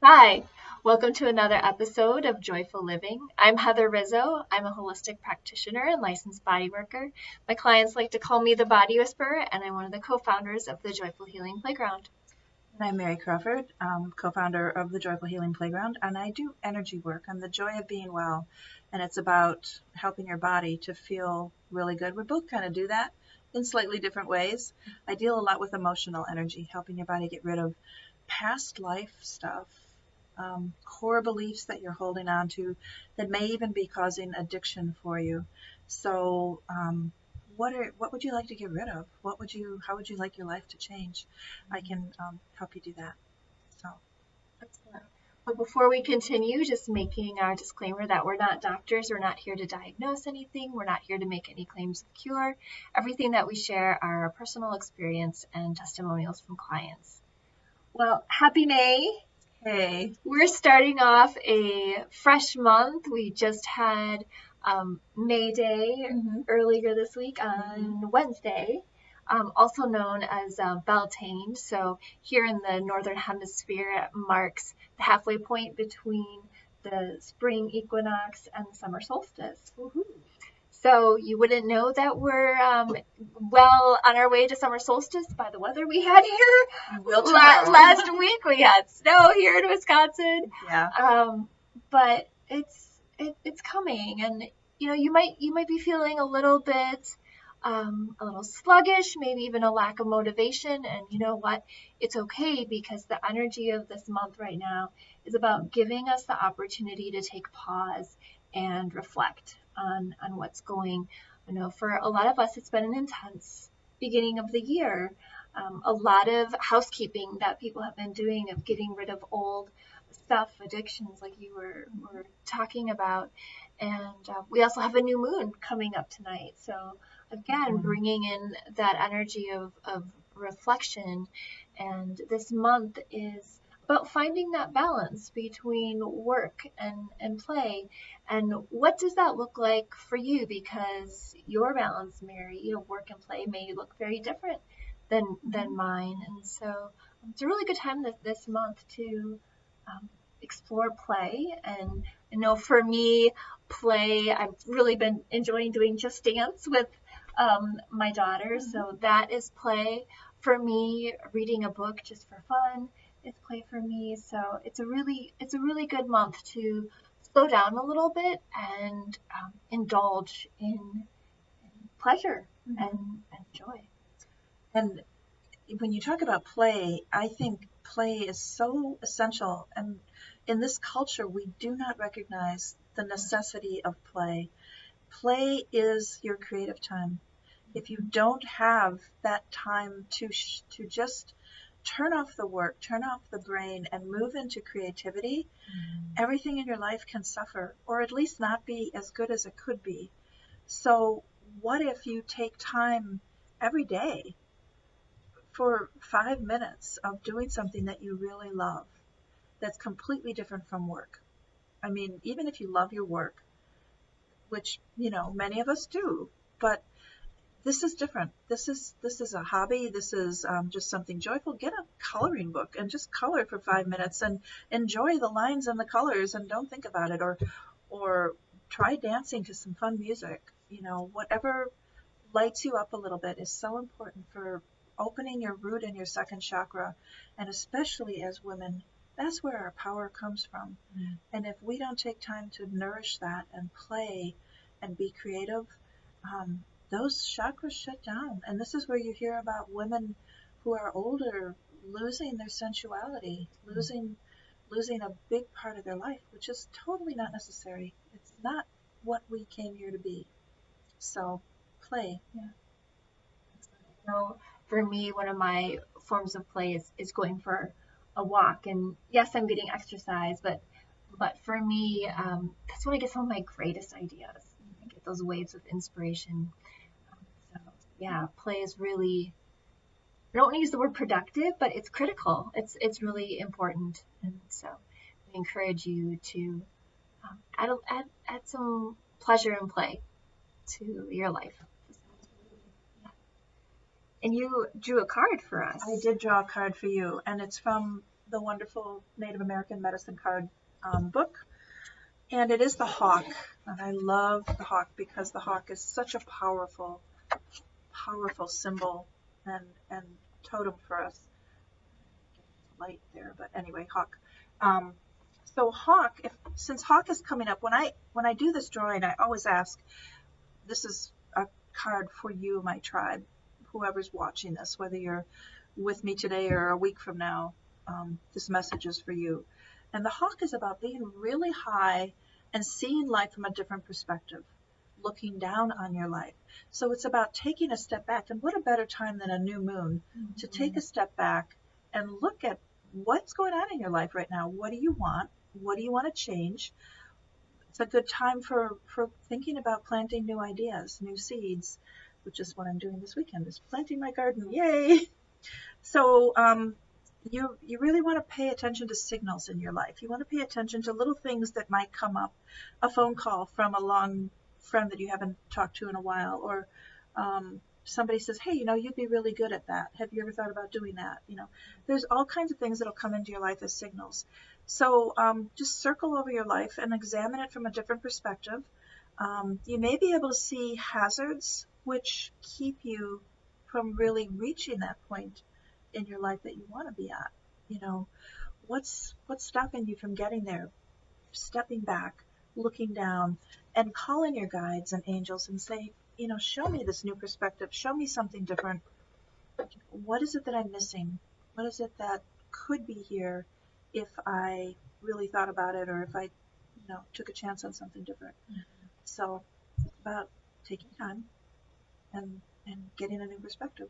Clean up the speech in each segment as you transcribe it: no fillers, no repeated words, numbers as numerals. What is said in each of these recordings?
Hi, welcome to another episode of Joyful Living. I'm Heather Rizzo. I'm a holistic practitioner and licensed body worker. My clients like to call me the Body Whisperer, and I'm one of the co-founders of the Joyful Healing Playground. And I'm Mary Crawford, co-founder of the Joyful Healing Playground, and I do energy work. I'm the joy of being well, and it's about helping your body to feel really good. We both kind of do that in slightly different ways. I deal a lot with emotional energy, helping your body get rid of past life stuff, core beliefs that you're holding on to that may even be causing addiction for you. So, what would you like to get rid of? How would you like your life to change? I can help you do that. So, Excellent. But before we continue, just making our disclaimer that we're not doctors. We're not here to diagnose anything. We're not here to make any claims of cure. Everything that we share are our personal experience and testimonials from clients. Well, happy May. hey, We're starting off a fresh month. We just had May Day earlier this week on Wednesday, also known as Beltane. So here in the Northern Hemisphere, it marks the halfway point between the spring equinox and the summer solstice. Woohoo! So you wouldn't know that we're well on our way to summer solstice by the weather we had here. Last week we had snow here in Wisconsin. Yeah. But it's coming, and you might be feeling a little bit a little sluggish, maybe even a lack of motivation. And you know what? It's okay, because the energy of this month right now is about giving us the opportunity to take pause and reflect on what's going. For a lot of us, it's been an intense beginning of the year. A lot of housekeeping that people have been doing of getting rid of old stuff, addictions, like you were talking about. And we also have a new moon coming up tonight. So again, bringing in that energy of reflection. And this month is about finding that balance between work and play. And what does that look like for you? Because your balance, Mary, work and play may look very different than mine. And so it's a really good time this month to explore play. And I know for me, play, I've really been enjoying doing Just Dance with my daughter. So that is play for me. Reading a book just for fun is play for me. So it's a really good month to slow down a little bit and indulge in pleasure and joy. And when you talk about play, I think play is so essential. And in this culture, we do not recognize the necessity of play. Play is your creative time. If you don't have that time to just turn off the work, turn off the brain, and move into creativity, everything in your life can suffer, or at least not be as good as it could be. So what if you take time every day for 5 minutes of doing something that you really love, that's completely different from work? I mean, even if you love your work, which, many of us do, but this is different. This is a hobby. This is just something joyful. Get a coloring book and just color for 5 minutes and enjoy the lines and the colors, and don't think about it. Or try dancing to some fun music. Whatever lights you up a little bit is so important for opening your root and your second chakra. And especially as women, that's where our power comes from. And if we don't take time to nourish that and play and be creative, those chakras shut down. And this is where you hear about women who are older losing their sensuality, losing a big part of their life, which is totally not necessary. It's not what we came here to be. So play. Yeah. For me, one of my forms of play is going for a walk. And yes, I'm getting exercise, but for me, that's when I get some of my greatest ideas. I get those waves of inspiration. So yeah, play is really, I don't want to use the word productive, but it's critical. It's really important. And so I encourage you to add some pleasure and play to your life. And you drew a card for us. I did draw a card for you, and it's from the wonderful Native American medicine card book. And it is the hawk. And I love the hawk because the hawk is such a powerful, powerful symbol and totem for us. Light there, but anyway, hawk. So hawk, since hawk is coming up, when I do this drawing, I always ask, this is a card for you, my tribe, whoever's watching this, whether you're with me today or a week from now, this message is for you. And the hawk is about being really high and seeing life from a different perspective, looking down on your life. So it's about taking a step back, and what a better time than a new moon to take a step back and look at what's going on in your life right now. What do you want? What do you want to change? It's a good time for thinking about planting new ideas, new seeds, which is what I'm doing this weekend, is planting my garden. Yay! So you really want to pay attention to signals in your life. You want to pay attention to little things that might come up, a phone call from a long friend that you haven't talked to in a while, or somebody says, hey, you'd be really good at that. Have you ever thought about doing that? There's all kinds of things that'll come into your life as signals. So just circle over your life and examine it from a different perspective. You may be able to see hazards which keep you from really reaching that point in your life that you want to be at. What's stopping you from getting there? Stepping back, looking down, and calling your guides and angels and say, show me this new perspective. Show me something different. What is it that I'm missing? What is it that could be here if I really thought about it, or if I, took a chance on something different? So it's about taking time and getting a new perspective.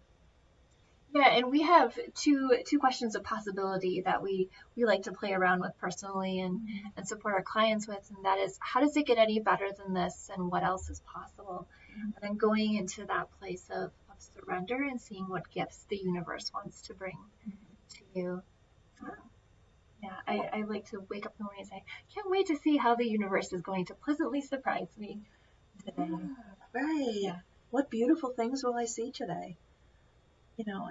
Yeah, and we have two questions of possibility that we like to play around with personally and support our clients with, and that is, how does it get any better than this, and what else is possible? And then going into that place of surrender and seeing what gifts the universe wants to bring to you. Yeah, I like to wake up in the morning and say, can't wait to see how the universe is going to pleasantly surprise me today. Right. Yeah. What beautiful things will I see today?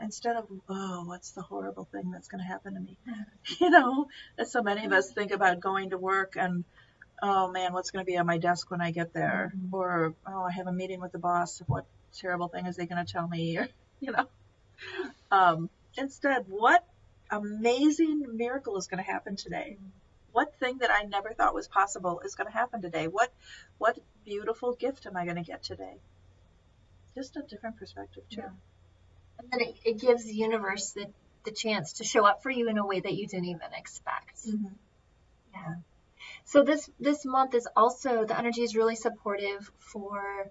Instead of, what's the horrible thing that's going to happen to me? As so many of us think about going to work and, oh man, what's going to be on my desk when I get there? Or, I have a meeting with the boss. What terrible thing is they going to tell me? Or, instead, what amazing miracle is going to happen today? What thing that I never thought was possible is going to happen today? What beautiful gift am I going to get today? Just a different perspective, too. Yeah. And then it gives the universe the chance to show up for you in a way that you didn't even expect. Yeah. So this month is also, the energy is really supportive for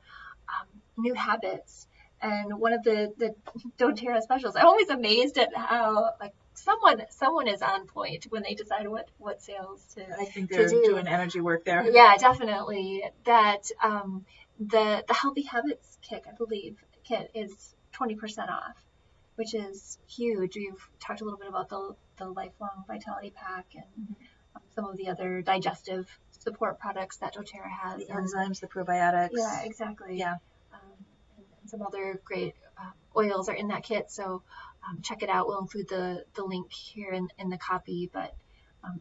new habits. And one of the doTERRA specials, I'm always amazed at how someone is on point when they decide what sales to I think they're doing energy work there. Yeah, definitely. That the Healthy Habits kit, I believe, is 20% off, which is huge. We've talked a little bit about the Lifelong Vitality Pack and some of the other digestive support products that doTERRA has. The enzymes, the probiotics. Yeah, exactly. Yeah. And some other great oils are in that kit, so check it out. We'll include the link here in the copy. But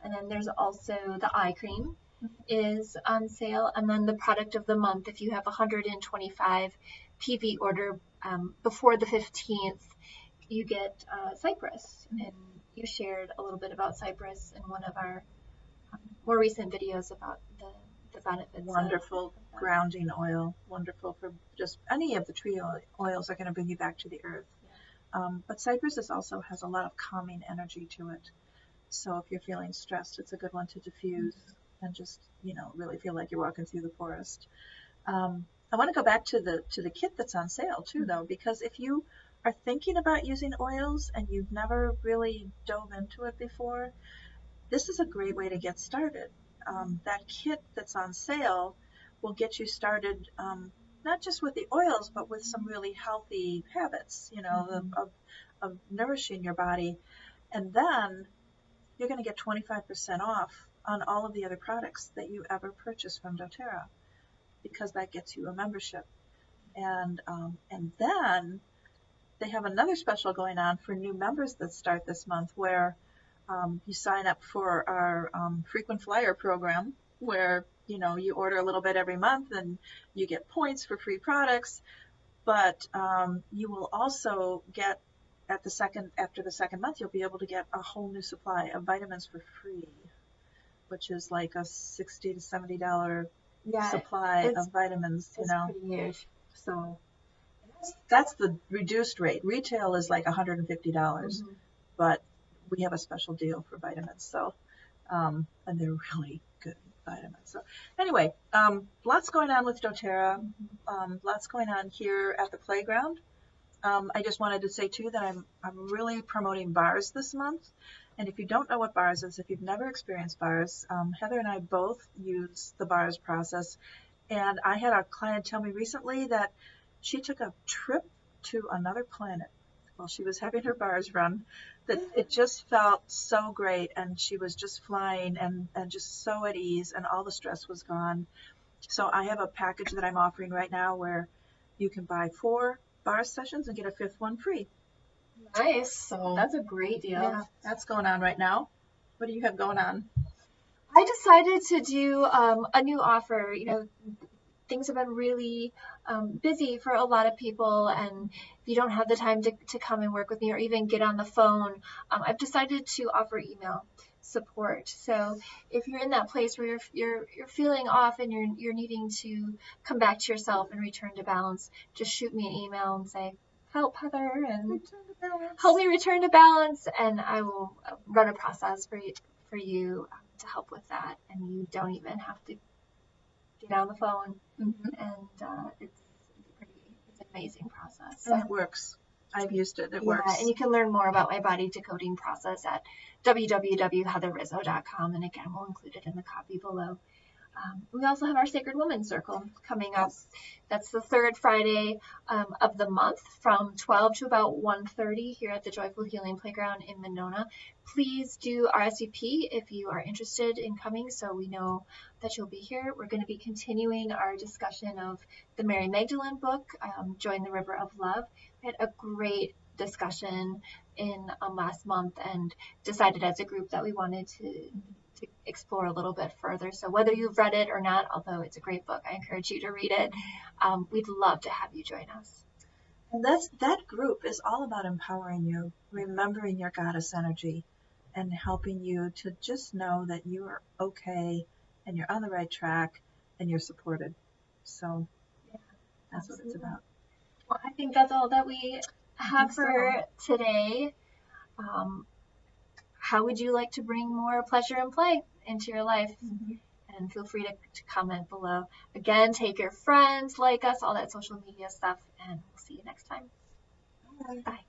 and then there's also the eye cream is on sale, and then the product of the month, if you have 125 PV order before the 15th, you get Cypress. And you shared a little bit about Cypress in one of our more recent videos about the benefits. Wonderful grounding oil. Wonderful for just any of the tree oils are going to bring you back to the earth. But Cypress also has a lot of calming energy to it. So if you're feeling stressed, it's a good one to diffuse and just, really feel like you're walking through the forest. I want to go back to the kit that's on sale too, though, because if you are thinking about using oils and you've never really dove into it before, this is a great way to get started. That kit that's on sale will get you started, not just with the oils, but with some really healthy habits, of nourishing your body. And then you're going to get 25% off on all of the other products that you ever purchase from doTERRA, because that gets you a membership. And then they have another special going on for new members that start this month, where you sign up for our frequent flyer program where, you order a little bit every month and you get points for free products, but you will also get after the second month, you'll be able to get a whole new supply of vitamins for free, which is like a $60 to $70 supply of vitamins, It's pretty huge. So that's the reduced rate. Retail is like $150, Mm-hmm. but we have a special deal for vitamins. So, and they're really good vitamins. So anyway, lots going on with doTERRA. Lots going on here at the playground. I just wanted to say too that I'm really promoting bars this month. And if you don't know what bars is, if you've never experienced bars, Heather and I both use the bars process. And I had a client tell me recently that she took a trip to another planet while she was having her bars run, that it just felt so great, and she was just flying and just so at ease, and all the stress was gone. So I have a package that I'm offering right now where you can buy 4 bar sessions and get a 5th one free. Nice. So That's a great deal. yeah, that's going on right now. What do you have going on? I decided to do a new offer. Things have been really busy for a lot of people, and if you don't have the time to come and work with me or even get on the phone, I've decided to offer email support. So if you're in that place where you're feeling off and you're needing to come back to yourself and return to balance, just shoot me an email and say, help Heather, and help me return to balance, and I will run a process for you to help with that, and you don't even have to get on the phone. And it's an amazing process. And it works. I've used it. It works. And you can learn more about my body decoding process at www.heatherrizzo.com, and again, we'll include it in the copy below. We also have our Sacred Women's Circle coming up. That's the third Friday of the month from 12 to about 1:30 here at the Joyful Healing Playground in Monona. Please do RSVP if you are interested in coming, so we know that you'll be here. We're going to be continuing our discussion of the Mary Magdalene book, Join the River of Love. We had a great discussion in last month and decided as a group that we wanted to explore a little bit further. So whether you've read it or not, although it's a great book, I encourage you to read it. We'd love to have you join us. And that group is all about empowering you, remembering your goddess energy, and helping you to just know that you are okay and you're on the right track and you're supported. So that's what it's about. Well, I think that's all that we have for today. How would you like to bring more pleasure and play into your life? And feel free to comment below. Again, take your friends, like us, all that social media stuff, and we'll see you next time. Bye.